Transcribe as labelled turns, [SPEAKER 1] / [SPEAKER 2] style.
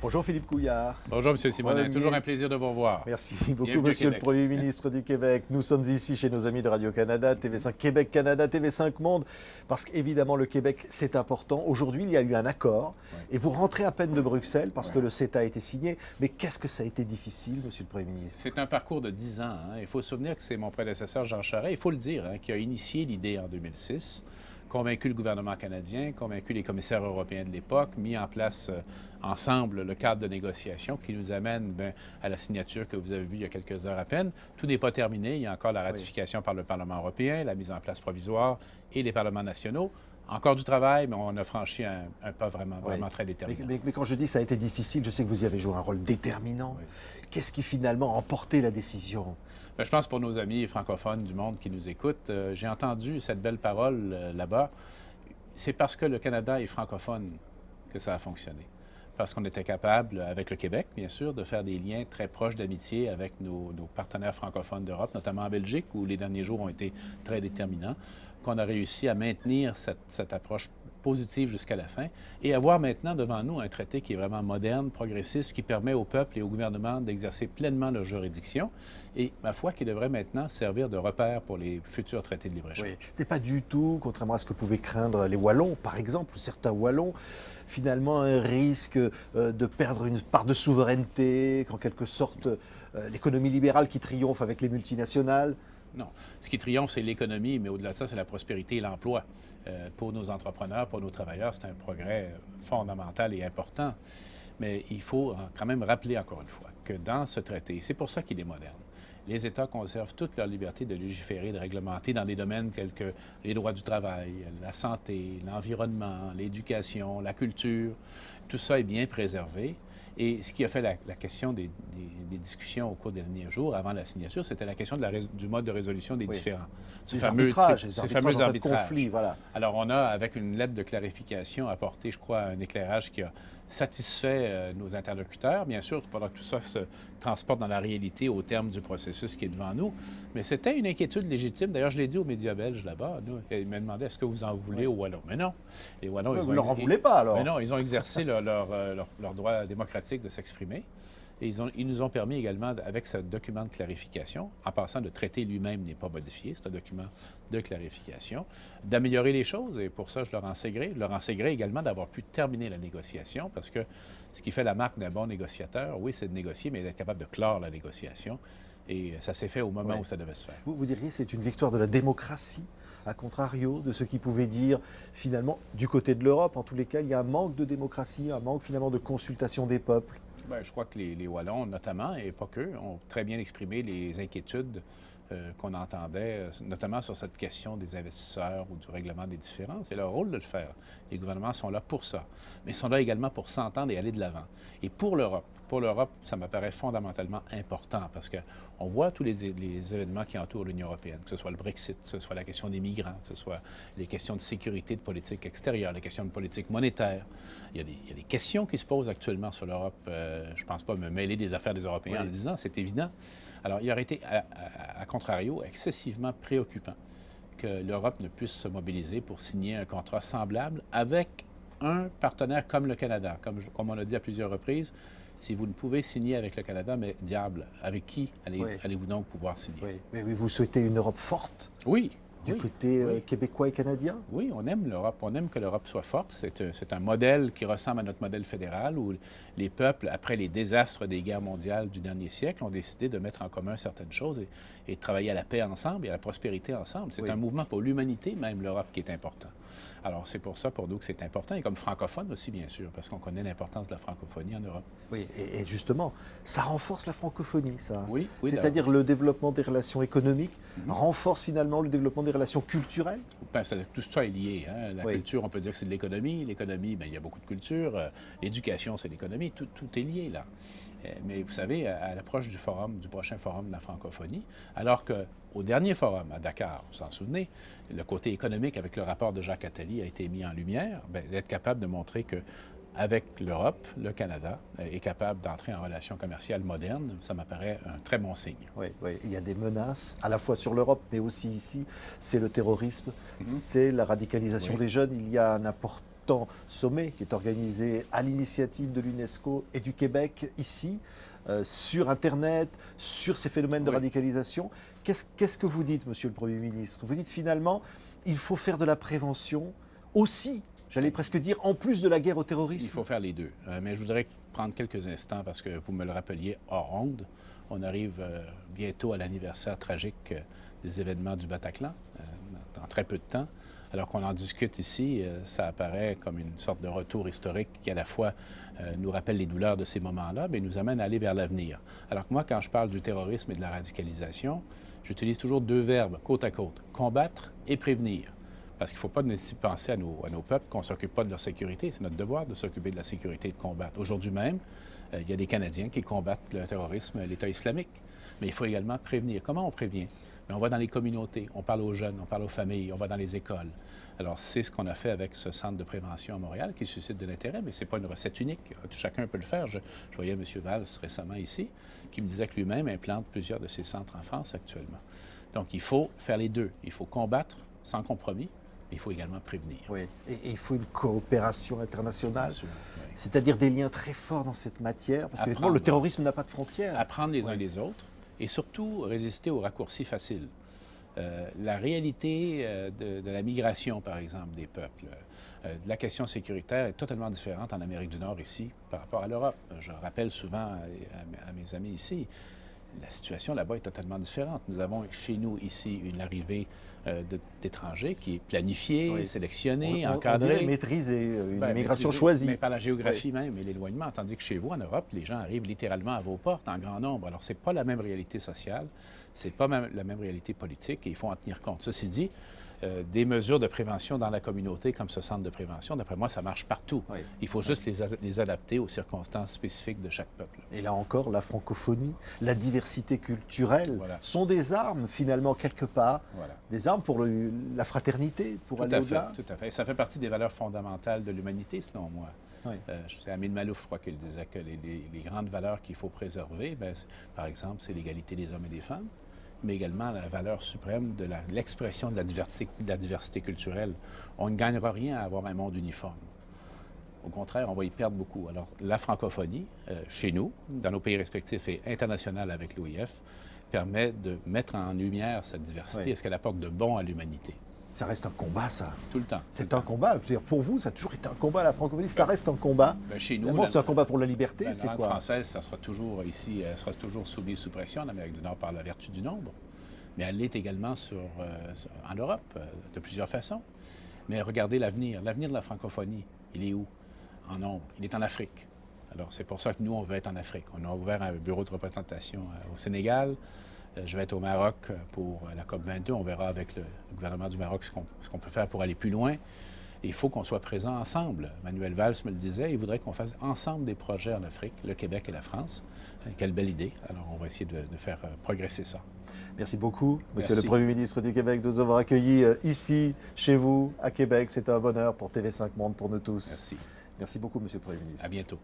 [SPEAKER 1] Bonjour Philippe Couillard.
[SPEAKER 2] Bonjour, M. Simonin.
[SPEAKER 1] Premier-
[SPEAKER 2] Toujours un plaisir de vous revoir.
[SPEAKER 1] Merci beaucoup,
[SPEAKER 2] Bienvenue au
[SPEAKER 1] Monsieur le
[SPEAKER 2] Québec.
[SPEAKER 1] Premier ministre du Québec. Nous sommes ici chez nos amis de Radio-Canada, TV5 Québec-Canada, TV5 Monde, parce qu'évidemment, le Québec, c'est important. Aujourd'hui, il y a eu un accord, et vous rentrez à peine de Bruxelles, parce que le CETA a été signé. Mais qu'est-ce que ça a été difficile, Monsieur le Premier ministre?
[SPEAKER 2] C'est un parcours de 10 ans. Il faut se souvenir que c'est mon prédécesseur, Jean Charest, il faut le dire, qui a initié l'idée en 2006, convaincu le gouvernement canadien, convaincu les commissaires européens de l'époque, mis en place ensemble le cadre de négociation qui nous amène à la signature que vous avez vue il y a quelques heures à peine. Tout n'est pas terminé. Il y a encore la ratification par le Parlement européen, la mise en place provisoire et les parlements nationaux. Encore du travail, mais on a franchi un pas vraiment très déterminant.
[SPEAKER 1] Mais quand je dis ça a été difficile, je sais que vous y avez joué un rôle déterminant. Qu'est-ce qui finalement a emporté la décision?
[SPEAKER 2] Je pense pour nos amis francophones du monde qui nous écoutent, j'ai entendu cette belle parole là-bas. C'est parce que le Canada est francophone que ça a fonctionné. Parce qu'on était capable, avec le Québec, bien sûr, de faire des liens très proches d'amitié avec nos partenaires francophones d'Europe, notamment en Belgique, où les derniers jours ont été très déterminants, qu'on a réussi à maintenir cette approche positive jusqu'à la fin et avoir maintenant devant nous un traité qui est vraiment moderne, progressiste, qui permet au peuple et au gouvernement d'exercer pleinement leur juridiction et, ma foi, qui devrait maintenant servir de repère pour les futurs traités de libre-échange.
[SPEAKER 1] Oui. C'est pas du tout, contrairement à ce que pouvaient craindre les Wallons, par exemple, ou certains Wallons, finalement un risque de perdre une part de souveraineté, qu'en quelque sorte l'économie libérale qui triomphe avec les multinationales.
[SPEAKER 2] Non. Ce qui triomphe, c'est l'économie, mais au-delà de ça, c'est la prospérité et l'emploi. Pour nos entrepreneurs, pour nos travailleurs, c'est un progrès fondamental et important. Mais il faut quand même rappeler encore une fois que dans ce traité, c'est pour ça qu'il est moderne, les États conservent toute leur liberté de légiférer, de réglementer dans des domaines tels que les droits du travail, la santé, l'environnement, l'éducation, la culture. Tout ça est bien préservé. Et ce qui a fait la question des discussions au cours des derniers jours, avant la signature, c'était la question du mode de résolution des différends.
[SPEAKER 1] Ce fameux arbitrage.
[SPEAKER 2] Conflit, voilà. Alors, on a, avec une lettre de clarification, apporté, je crois, un éclairage qui a satisfait nos interlocuteurs. Bien sûr, il faudra que tout ça se transporte dans la réalité au terme du processus qui est devant nous. Mais c'était une inquiétude légitime. D'ailleurs, je l'ai dit aux médias belges là-bas. Ils me demandaient, est-ce que vous en voulez aux Wallons? Mais non. Les Wallons,
[SPEAKER 1] vous ne leur en voulez pas, alors?
[SPEAKER 2] Mais non, ils ont exercé leur droit démocratique de s'exprimer. Et ils nous ont permis également, avec ce document de clarification, en passant, le traité lui-même n'est pas modifié, c'est un document de clarification, d'améliorer les choses. Et pour ça, je leur en sais gré. Je leur en sais gré également d'avoir pu terminer la négociation, parce que ce qui fait la marque d'un bon négociateur, oui, c'est de négocier, mais d'être capable de clore la négociation. Et ça s'est fait au moment où ça devait se faire.
[SPEAKER 1] Vous diriez que c'est une victoire de la démocratie, à contrario de ce qui pouvait dire, finalement, du côté de l'Europe, en tous les cas, il y a un manque de démocratie, un manque finalement de consultation des peuples.
[SPEAKER 2] Bien, je crois que les Wallons, notamment, et pas qu'eux, ont très bien exprimé les inquiétudes qu'on entendait, notamment sur cette question des investisseurs ou du règlement des différends. C'est leur rôle de le faire. Les gouvernements sont là pour ça. Mais ils sont là également pour s'entendre et aller de l'avant. Et pour l'Europe, ça m'apparaît fondamentalement important parce qu'on voit tous les événements qui entourent l'Union européenne, que ce soit le Brexit, que ce soit la question des migrants, que ce soit les questions de sécurité, de politique extérieure, les questions de politique monétaire. Il y a des questions qui se posent actuellement sur l'Europe. Je ne pense pas me mêler des affaires des Européens en le disant, c'est évident. Alors, il aurait été, à contrario, excessivement préoccupant que l'Europe ne puisse se mobiliser pour signer un contrat semblable avec un partenaire comme le Canada. Comme on a dit à plusieurs reprises, si vous ne pouvez signer avec le Canada, mais diable, avec qui allez-vous donc pouvoir signer?
[SPEAKER 1] Oui, mais vous souhaitez une Europe forte?
[SPEAKER 2] Oui.
[SPEAKER 1] Du côté québécois et canadien?
[SPEAKER 2] Oui, on aime l'Europe. On aime que l'Europe soit forte. C'est un modèle qui ressemble à notre modèle fédéral où les peuples, après les désastres des guerres mondiales du dernier siècle, ont décidé de mettre en commun certaines choses et de travailler à la paix ensemble et à la prospérité ensemble. C'est un mouvement pour l'humanité, même l'Europe, qui est important. Alors, c'est pour ça, pour nous, que c'est important. Et comme francophone aussi, bien sûr, parce qu'on connaît l'importance de la francophonie en Europe.
[SPEAKER 1] Oui, et justement, ça renforce la francophonie, ça.
[SPEAKER 2] Oui.
[SPEAKER 1] C'est-à-dire le développement des relations économiques renforce finalement le développement des relations culturelles?
[SPEAKER 2] Ben, tout ça est lié. Hein? La culture, on peut dire que c'est de l'économie. L'économie, bien, il y a beaucoup de culture. L'éducation, c'est l'économie. Tout est lié, là. Mais vous savez, à l'approche du prochain forum de la francophonie, alors qu'au dernier forum à Dakar, vous vous en souvenez, le côté économique avec le rapport de Jacques Attali a été mis en lumière, d'être capable de montrer que avec l'Europe, le Canada est capable d'entrer en relation commerciale moderne, ça m'apparaît un très bon signe.
[SPEAKER 1] Oui, il y a des menaces, à la fois sur l'Europe, mais aussi ici. C'est le terrorisme, c'est la radicalisation des jeunes. Il y a un important sommet qui est organisé à l'initiative de l'UNESCO et du Québec ici, sur Internet, sur ces phénomènes de radicalisation. Qu'est-ce que vous dites, Monsieur le Premier ministre? Vous dites finalement, il faut faire de la prévention aussi, j'allais presque dire, en plus de la guerre au terrorisme.
[SPEAKER 2] Il faut faire les deux. Mais je voudrais prendre quelques instants parce que vous me le rappeliez hors onde. On arrive bientôt à l'anniversaire tragique des événements du Bataclan, dans très peu de temps. Alors qu'on en discute ici, ça apparaît comme une sorte de retour historique qui, à la fois, nous rappelle les douleurs de ces moments-là, mais nous amène à aller vers l'avenir. Alors que moi, quand je parle du terrorisme et de la radicalisation, j'utilise toujours deux verbes côte à côte, combattre et prévenir. Parce qu'il ne faut pas penser à nos peuples qu'on ne s'occupe pas de leur sécurité. C'est notre devoir de s'occuper de la sécurité et de combattre. Aujourd'hui même, il y a des Canadiens qui combattent le terrorisme, l'État islamique. Mais il faut également prévenir. Comment on prévient? Bien, on va dans les communautés, on parle aux jeunes, on parle aux familles, on va dans les écoles. Alors, c'est ce qu'on a fait avec ce centre de prévention à Montréal qui suscite de l'intérêt, mais ce n'est pas une recette unique. Chacun peut le faire. Je voyais M. Valls récemment ici, qui me disait que lui-même implante plusieurs de ces centres en France actuellement. Donc, il faut faire les deux. Il faut combattre sans compromis, mais il faut également prévenir.
[SPEAKER 1] Oui, et il faut une coopération internationale,
[SPEAKER 2] Bien sûr, oui.
[SPEAKER 1] C'est-à-dire des liens très forts dans cette matière, parce que le terrorisme n'a pas de frontières.
[SPEAKER 2] Apprendre les uns les autres et surtout résister aux raccourcis faciles. La réalité de la migration, par exemple, des peuples, de la question sécuritaire est totalement différente en Amérique du Nord ici par rapport à l'Europe. Je rappelle souvent à mes amis ici, la situation là-bas est totalement différente. Nous avons chez nous ici une arrivée d'étrangers qui est planifiée, sélectionnée, encadrée.
[SPEAKER 1] Maîtrisée, une immigration choisie.
[SPEAKER 2] Mais par la géographie même et l'éloignement. Tandis que chez vous, en Europe, les gens arrivent littéralement à vos portes en grand nombre. Alors, ce n'est pas la même réalité sociale, ce n'est pas la même réalité politique et il faut en tenir compte. Ceci dit, des mesures de prévention dans la communauté comme ce centre de prévention, d'après moi, ça marche partout. Oui. Il faut juste les adapter aux circonstances spécifiques de chaque peuple.
[SPEAKER 1] Et là encore, la francophonie, la diversité culturelle sont des armes, finalement, quelque part. Des armes pour la fraternité, pour aller au-delà.
[SPEAKER 2] Tout à fait. Ça fait partie des valeurs fondamentales de l'humanité, selon moi. Oui. C'est Amin Malouf, je crois, qui disait que les grandes valeurs qu'il faut préserver, par exemple, c'est l'égalité des hommes et des femmes, mais également la valeur suprême de l'expression de la diversité culturelle. On ne gagnera rien à avoir un monde uniforme. Au contraire, on va y perdre beaucoup. Alors, la francophonie, chez nous, dans nos pays respectifs et international avec l'OIF, permet de mettre en lumière cette diversité. Est-ce qu'elle apporte de bon à l'humanité?
[SPEAKER 1] Ça reste un combat, ça.
[SPEAKER 2] Tout le temps.
[SPEAKER 1] C'est un combat. Je veux dire, pour vous, ça a toujours été un combat, la francophonie. Ça reste un combat.
[SPEAKER 2] Chez nous,
[SPEAKER 1] c'est un combat pour la liberté.
[SPEAKER 2] La langue française, ça sera toujours ici, elle sera toujours soumise sous pression en Amérique du Nord par la vertu du nombre. Mais elle l'est également en Europe, de plusieurs façons. Mais regardez l'avenir. L'avenir de la francophonie, il est où? En nombre. Il est en Afrique. Alors, c'est pour ça que nous, on veut être en Afrique. On a ouvert un bureau de représentation au Sénégal. Je vais être au Maroc pour la COP22. On verra avec le gouvernement du Maroc ce qu'on peut faire pour aller plus loin. Et il faut qu'on soit présents ensemble. Manuel Valls me le disait, il voudrait qu'on fasse ensemble des projets en Afrique, le Québec et la France. Quelle belle idée. Alors, on va essayer de faire progresser ça.
[SPEAKER 1] Merci beaucoup, Monsieur le Premier ministre du Québec, de nous avoir accueillis ici, chez vous, à Québec. C'est un bonheur pour TV5 Monde, pour nous tous.
[SPEAKER 2] Merci.
[SPEAKER 1] Merci beaucoup, Monsieur le Premier ministre.
[SPEAKER 2] À bientôt.